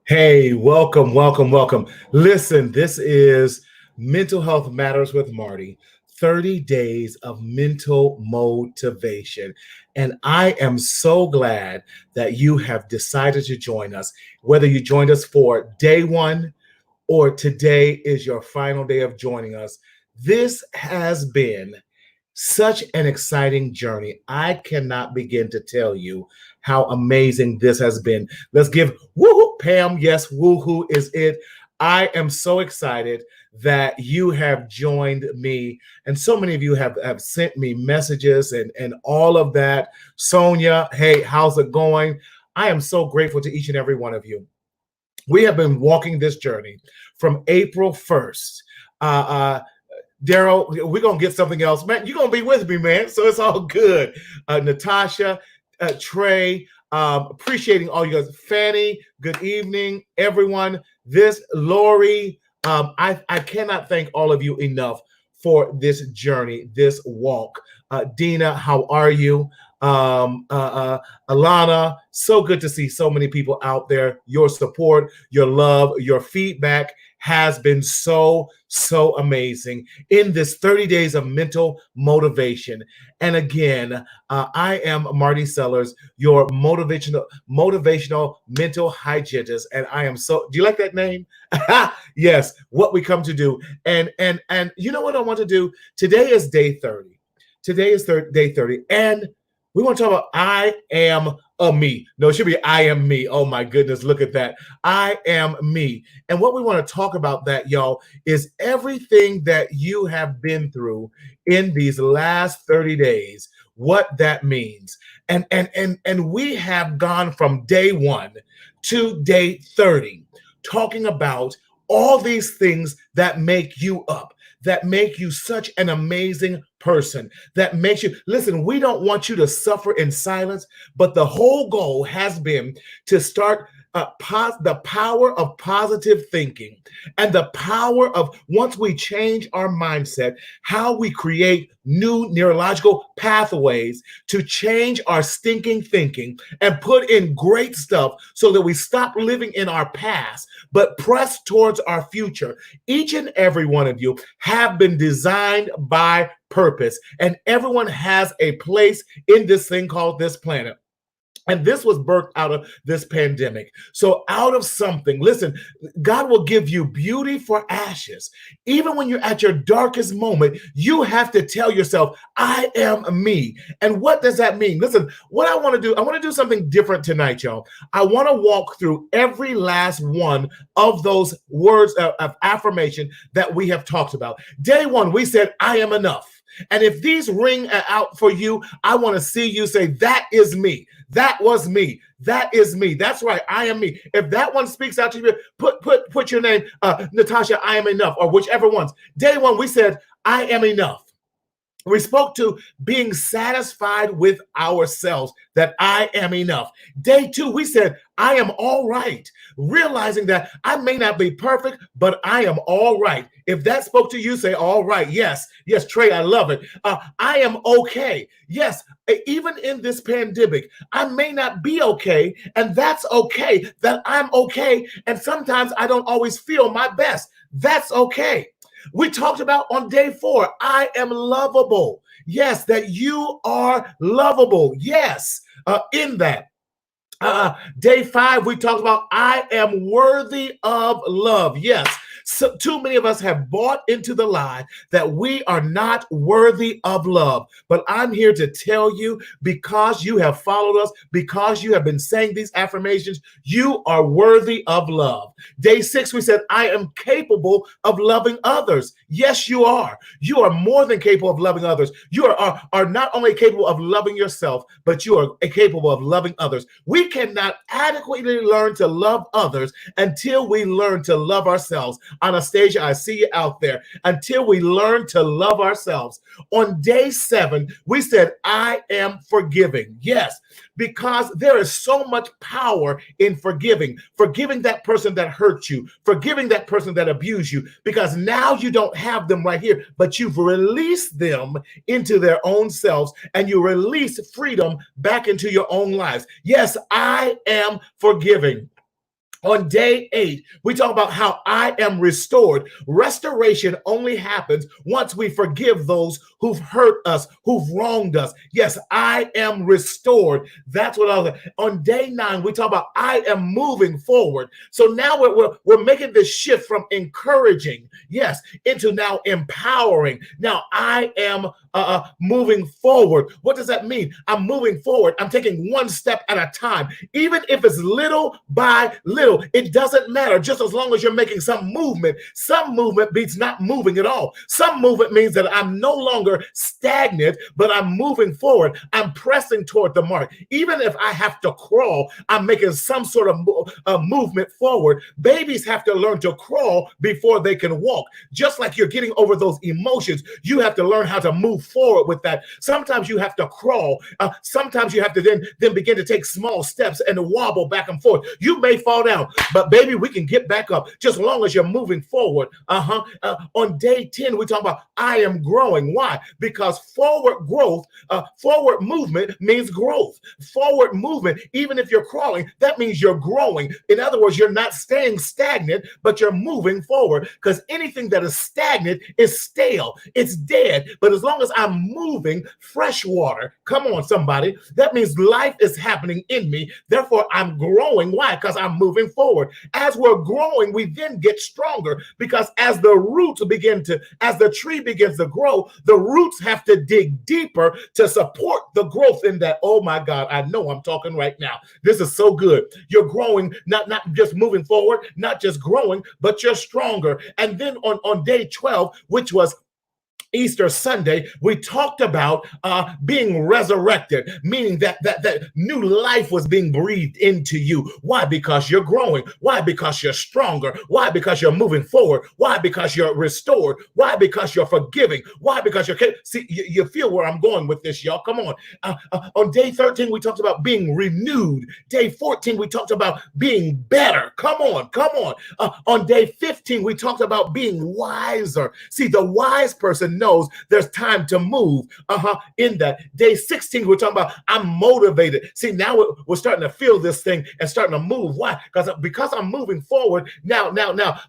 Hey, welcome, welcome, welcome. Listen, this is Mental Health Matters with Marty, 30 days of mental motivation. And I am so glad that you have decided to join us, whether you joined us for day one or today is your final day of joining us. This has been such an exciting journey. I cannot begin to tell you how amazing this has been. Let's give woohoo, Pam. Yes, woohoo is it. I am so excited that you have joined me. And so many of you have sent me messages and all of that. Sonia, hey, how's it going? I am so grateful to each and every one of you. We have been walking this journey from April 1st. Daryl, we're going to get something else. Man, you're going to be with me, man. So it's all good. Natasha, Trey, appreciating all you guys. Fanny, good evening, everyone. This, Lori, I cannot thank all of you enough for this journey, this walk. Dina, how are you? Alana, so good to see so many people out there. Your support, your love, your feedback has been so amazing in this 30 days of mental motivation. And again, I am Marty Sellers, your motivational mental hygienist, and I am so. Do you like that name? Yes, what we come to do. And you know what I want to do? Today is day 30. Today is day 30, and we want to talk about I am a me. No, it should be I am me. Oh my goodness, look at that. I am me. And what we want to talk about that, y'all, is everything that you have been through in these last 30 days, what that means. And we have gone from day 1 to day 30 talking about all these things that make you up, that make you such an amazing person, that makes you, listen, we don't want you to suffer in silence, but the whole goal has been to start the power of positive thinking and the power of, once we change our mindset, how we create new neurological pathways to change our stinking thinking and put in great stuff so that we stop living in our past but press towards our future. Each and every one of you have been designed by purpose, and everyone has a place in this thing called this planet. And this was birthed out of this pandemic. So out of something, listen, God will give you beauty for ashes. Even when you're at your darkest moment, you have to tell yourself, I am me. And what does that mean? Listen, what I want to do something different tonight, y'all. I want to walk through every last one of those words of affirmation that we have talked about. Day 1, we said, I am enough. And if these ring out for you, I want to see you say, that is me. That was me. That is me. That's right. I am me. If that one speaks out to you, put your name, Natasha, I am enough, or whichever ones. Day 1, we said, I am enough. We spoke to being satisfied with ourselves, that I am enough. Day 2, we said, I am all right. Realizing that I may not be perfect, but I am all right. If that spoke to you, say, all right. Yes, Trey, I love it. I am okay. Yes, even in this pandemic, I may not be okay, and that's okay that I'm okay. And sometimes I don't always feel my best. That's okay. We talked about on day 4, I am lovable. Yes, that you are lovable. Yes, in that. Day 5, we talked about I am worthy of love. Yes. So too many of us have bought into the lie that we are not worthy of love. But I'm here to tell you, because you have followed us, because you have been saying these affirmations, you are worthy of love. Day 6, we said, I am capable of loving others. Yes, you are. You are more than capable of loving others. You are not only capable of loving yourself, but you are capable of loving others. We cannot adequately learn to love others until we learn to love ourselves. Anastasia, I see you out there. Until we learn to love ourselves. On day 7, we said, I am forgiving. Yes, because there is so much power in forgiving that person that hurt you, forgiving that person that abused you, because now you don't have them right here, but you've released them into their own selves, and you release freedom back into your own lives. Yes, I am forgiving. On day 8, we talk about how I am restored. Restoration only happens once we forgive those who've hurt us, who've wronged us. Yes, I am restored. That's what I was. On day 9, we talk about I am moving forward. So now we're making this shift from encouraging, yes, into now empowering. Now I am moving forward. What does that mean? I'm moving forward. I'm taking one step at a time, even if it's little by little. It doesn't matter, just as long as you're making some movement. Some movement beats not moving at all. Some movement means that I'm no longer stagnant, but I'm moving forward. I'm pressing toward the mark. Even if I have to crawl, I'm making some sort of movement forward. Babies have to learn to crawl before they can walk. Just like you're getting over those emotions, you have to learn how to move forward with that. Sometimes you have to crawl. Sometimes you have to then begin to take small steps and wobble back and forth. You may fall down, but baby, we can get back up just as long as you're moving forward. On day 10, we talk about I am growing. Why? Because forward growth, forward movement means growth. Forward movement, even if you're crawling, that means you're growing. In other words, you're not staying stagnant, but you're moving forward, because anything that is stagnant is stale. It's dead. But as long as I'm moving, fresh water, come on, somebody, that means life is happening in me. Therefore, I'm growing. Why? Because I'm moving forward. As we're growing, we then get stronger, because as the tree begins to grow, the roots have to dig deeper to support the growth in that. Oh my God, I know I'm talking right now. This is so good. You're growing, not just moving forward, not just growing, but you're stronger. And then on day 12, which was Easter Sunday, we talked about being resurrected, meaning that new life was being breathed into you. Why? Because you're growing. Why? Because you're stronger. Why? Because you're moving forward. Why? Because you're restored. Why? Because you're forgiving. Why? Because you're see, you feel where I'm going with this, y'all. Come on. On day 13, we talked about being renewed. Day 14, we talked about being better. Come on, come on. On day 15, we talked about being wiser. See, the wise person knows there's time to move. In that day 16, we're talking about I'm motivated. See, now we're starting to feel this thing and starting to move. Why? Because I'm moving forward. Now,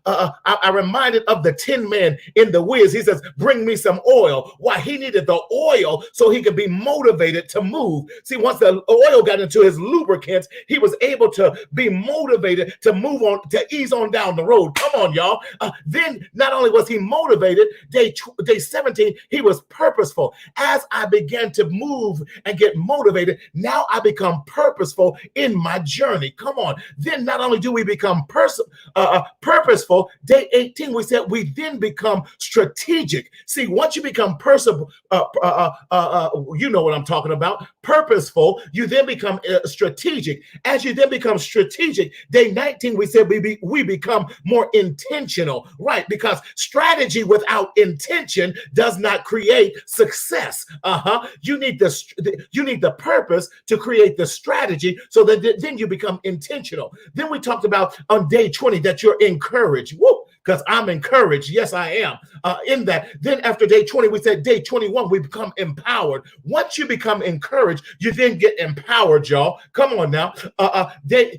I reminded of the Tin Man in The Wiz. He says, "Bring me some oil." Why? He needed the oil so he could be motivated to move. See, once the oil got into his lubricants, he was able to be motivated to move on, to ease on down the road. Come on, y'all. Then not only was he motivated, day 17, he was purposeful. As I began to move and get motivated, now I become purposeful in my journey. Come on. Then not only do we become purposeful, day 18, we said we then become strategic. See, once you become you know what I'm talking about, purposeful, you then become strategic. As you then become strategic, day 19, we said we become more intentional, right? Because strategy without intention does not create success. You need the purpose to create the strategy, so that then you become intentional. Then we talked about on day 20 that you're encouraged. Woo! Because I'm encouraged. Yes, I am. In that, then after day 20, we said day 21, we become empowered. Once you become encouraged, you then get empowered, y'all. Come on now.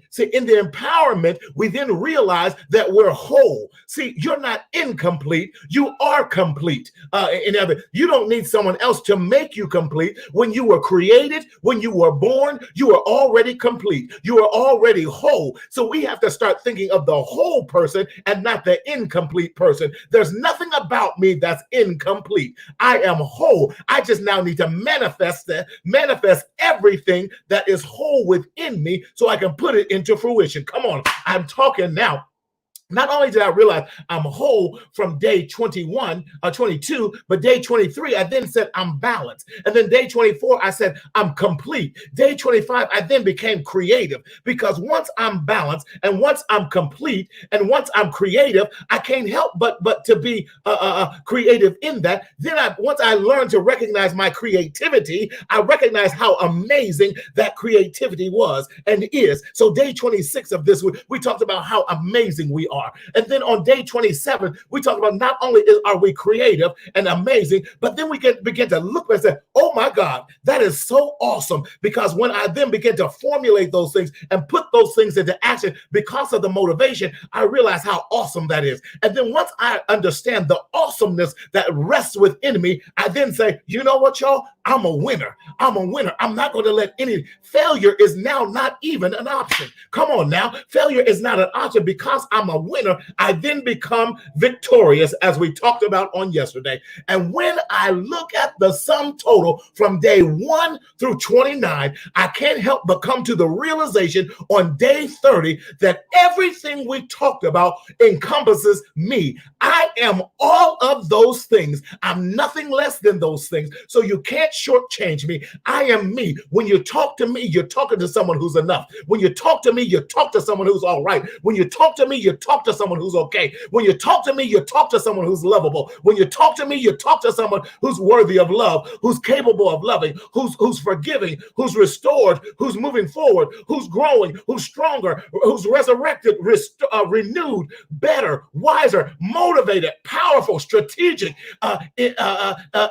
See, in the empowerment, we then realize that we're whole. See, you're not incomplete. You are complete. You don't need someone else to make you complete. When you were created, when you were born, you were already complete. You were already whole. So we have to start thinking of the whole person and not the incomplete person. There's nothing about me that's incomplete. I am whole. I just now need to manifest everything that is whole within me so I can put it into fruition. Come on, I'm talking now. Not only did I realize I'm whole from day 22, but day 23, I then said I'm balanced. And then day 24, I said I'm complete. Day 25, I then became creative, because once I'm balanced and once I'm complete and once I'm creative, I can't help but to be creative in that. Then once I learned to recognize my creativity, I recognized how amazing that creativity was and is. So day 26 of this, we talked about how amazing we are. are. And then on day 27, we talk about not only are we creative and amazing, but then we begin to look and say, oh my God, that is so awesome. Because when I then begin to formulate those things and put those things into action because of the motivation, I realize how awesome that is. And then once I understand the awesomeness that rests within me, I then say, you know what, y'all? I'm a winner. I'm a winner. I'm not going to let any failure is now not even an option. Come on now. Failure is not an option because I'm a winner. I then become victorious, as we talked about on yesterday. And when I look at the sum total from day 1 through 29, I can't help but come to the realization on day 30 that everything we talked about encompasses me. I am all of those things. I'm nothing less than those things. So you can't shortchange me. I am me. When you talk to me, you're talking to someone who's enough. When you talk to me, you talk to someone who's all right. When you talk to me, you talk to someone who's okay. When you talk to me, you talk to someone who's lovable. When you talk to me, you talk to someone who's worthy of love, who's capable of loving, who's forgiving, who's restored, who's moving forward, who's growing, who's stronger, who's resurrected, renewed, better, wiser, motivated, powerful, strategic,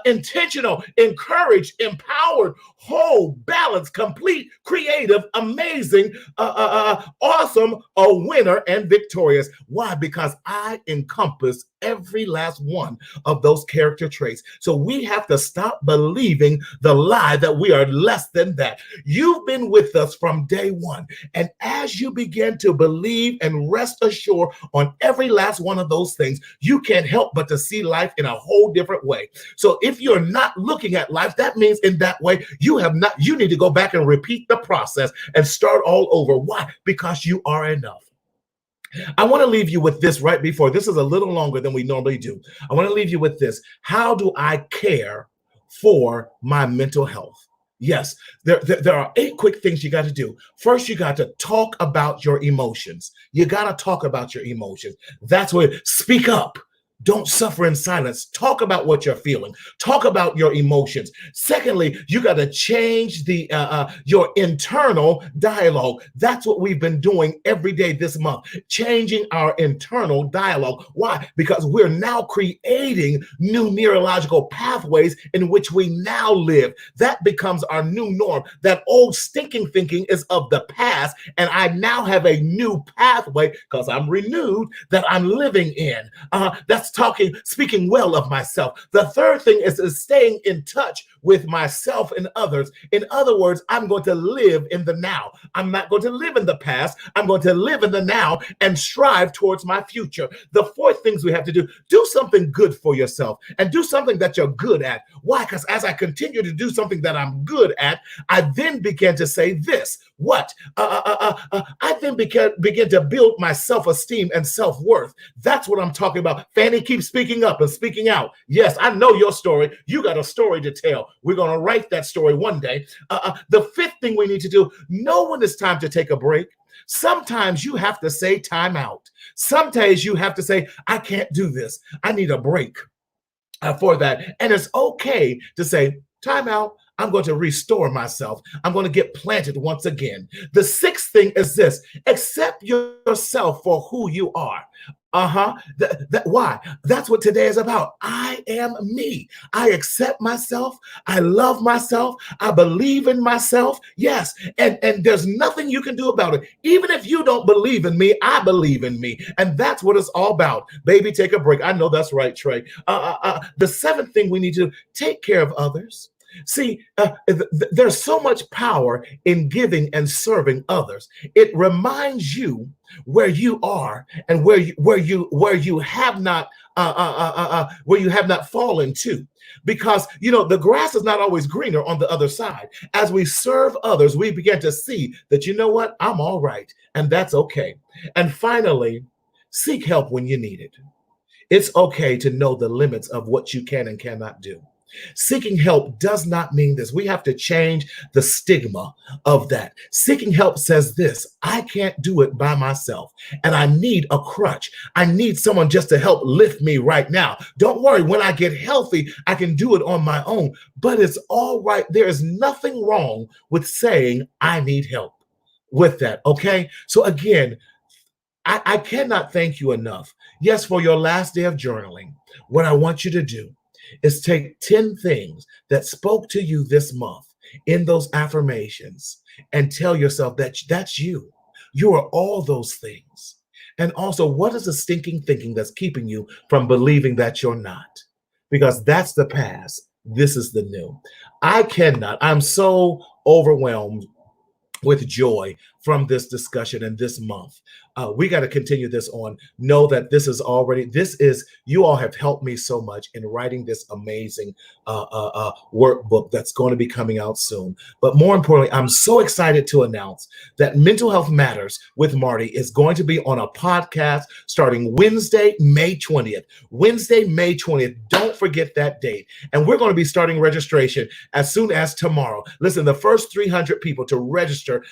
intentional, encouraged, empowered, whole, balanced, complete, creative, amazing, awesome, a winner, and victorious. Why? Because I encompass every last one of those character traits. So we have to stop believing the lie that we are less than that. You've been with us from day one. And as you begin to believe and rest assured on every last one of those things, you can't help but to see life in a whole different way. So if you're not looking at life, that means in that way, you need to go back and repeat the process and start all over. Why? Because you are enough. I want to leave you with this right before. This is a little longer than we normally do. I want to leave you with this. How do I care for my mental health? Yes, there are 8 quick things you got to do. First, you got to talk about your emotions. You got to talk about your emotions. That's where speak up. Don't suffer in silence. Talk about what you're feeling. Talk about your emotions. Secondly, you got to change your internal dialogue. That's what we've been doing every day this month, changing our internal dialogue. Why? Because we're now creating new neurological pathways in which we now live. That becomes our new norm. That old stinking thinking is of the past, and I now have a new pathway because I'm renewed that I'm living in. That's speaking well of myself. The third thing is staying in touch with myself and others. In other words, I'm going to live in the now. I'm not going to live in the past. I'm going to live in the now and strive towards my future. The fourth things we have to do something good for yourself and do something that you're good at. Why? Because as I continue to do something that I'm good at, I then begin to say this. What? I then begin to build my self-esteem and self-worth. That's what I'm talking about. Fanny, keep speaking up and speaking out. Yes, I know your story. You got a story to tell. We're going to write that story one day. The fifth thing we need to do, know when it's time to take a break. Sometimes you have to say time out. Sometimes you have to say, I can't do this. I need a break for that. And it's okay to say, time out. I'm going to restore myself. I'm going to get planted once again. The sixth thing is this: accept yourself for who you are. Why? That's what today is about. I am me. I accept myself. I love myself. I believe in myself. Yes. And there's nothing you can do about it. Even if you don't believe in me, I believe in me. And that's what it's all about. Baby, take a break. I know that's right, Trey. The seventh thing we need to do, take care of others. See, there's so much power in giving and serving others. It reminds you where you are and where you have not fallen to. Because, the grass is not always greener on the other side. As we serve others, we begin to see that, you know what, I'm all right, and that's okay. And finally, seek help when you need it. It's okay to know the limits of what you can and cannot do. Seeking help does not mean this. We have to change the stigma of that. Seeking help says this: I can't do it by myself, and I need a crutch. I need someone just to help lift me right now. Don't worry, when I get healthy, I can do it on my own, but it's all right. There is nothing wrong with saying I need help with that, okay? So again, I cannot thank you enough. Yes, for your last day of journaling, what I want you to do is take 10 things that spoke to you this month in those affirmations and tell yourself that that's you. You are all those things. And also, what is the stinking thinking that's keeping you from believing that you're not? Because that's the past. This is the new. I'm so overwhelmed with joy from this discussion and this month. We got to continue this on. Know that you all have helped me so much in writing this amazing workbook that's going to be coming out soon. But more importantly, I'm so excited to announce that Mental Health Matters with Marty is going to be on a podcast starting Wednesday, May 20th. Wednesday, May 20th. Don't forget that date. And we're going to be starting registration as soon as tomorrow. Listen, the first 300 people to register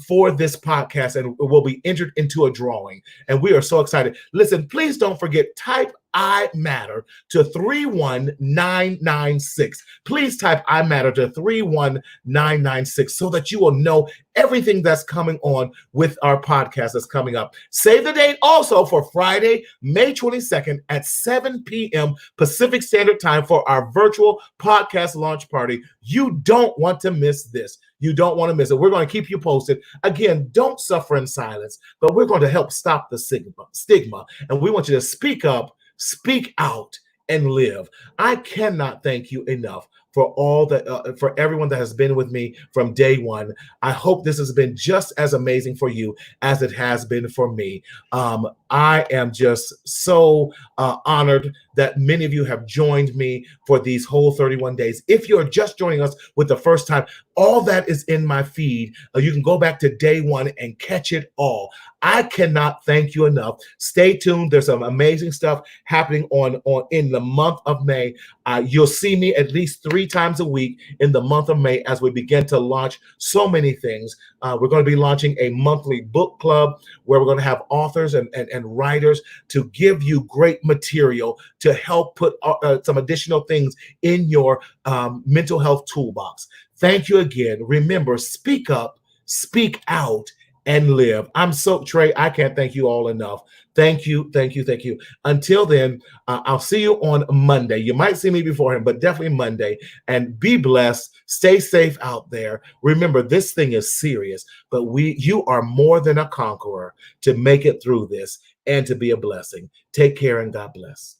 for this podcast and will be entered into a drawing. And we are so excited. Listen, please don't forget, type I matter to 31996. Please type I matter to 31996 so that you will know everything that's coming on with our podcast that's coming up. Save the date also for Friday, May 22nd at 7 p.m. Pacific Standard Time for our virtual podcast launch party. You don't want to miss this. You don't want to miss it. We're going to keep you posted. Again, don't suffer in silence, but we're going to help stop the stigma. And we want you to speak up, speak out, and live. I cannot thank you enough for for everyone that has been with me from day one. I hope this has been just as amazing for you as it has been for me. I am just so honored that many of you have joined me for these whole 31 days. If you're just joining us with the first time, all that is in my feed. You can go back to day one and catch it all. I cannot thank you enough. Stay tuned. There's some amazing stuff happening in the month of May. You'll see me at least 3 times a week in the month of May as we begin to launch so many things. We're going to be launching a monthly book club where we're going to have authors and writers to give you great material to help put some additional things in your mental health toolbox. Thank you again. Remember, speak up, speak out, and live. Trey, I can't thank you all enough. Thank you, thank you, thank you. Until then, I'll see you on Monday. You might see me before him, but definitely Monday. And be blessed. Stay safe out there. Remember, this thing is serious, but you are more than a conqueror to make it through this and to be a blessing. Take care and God bless.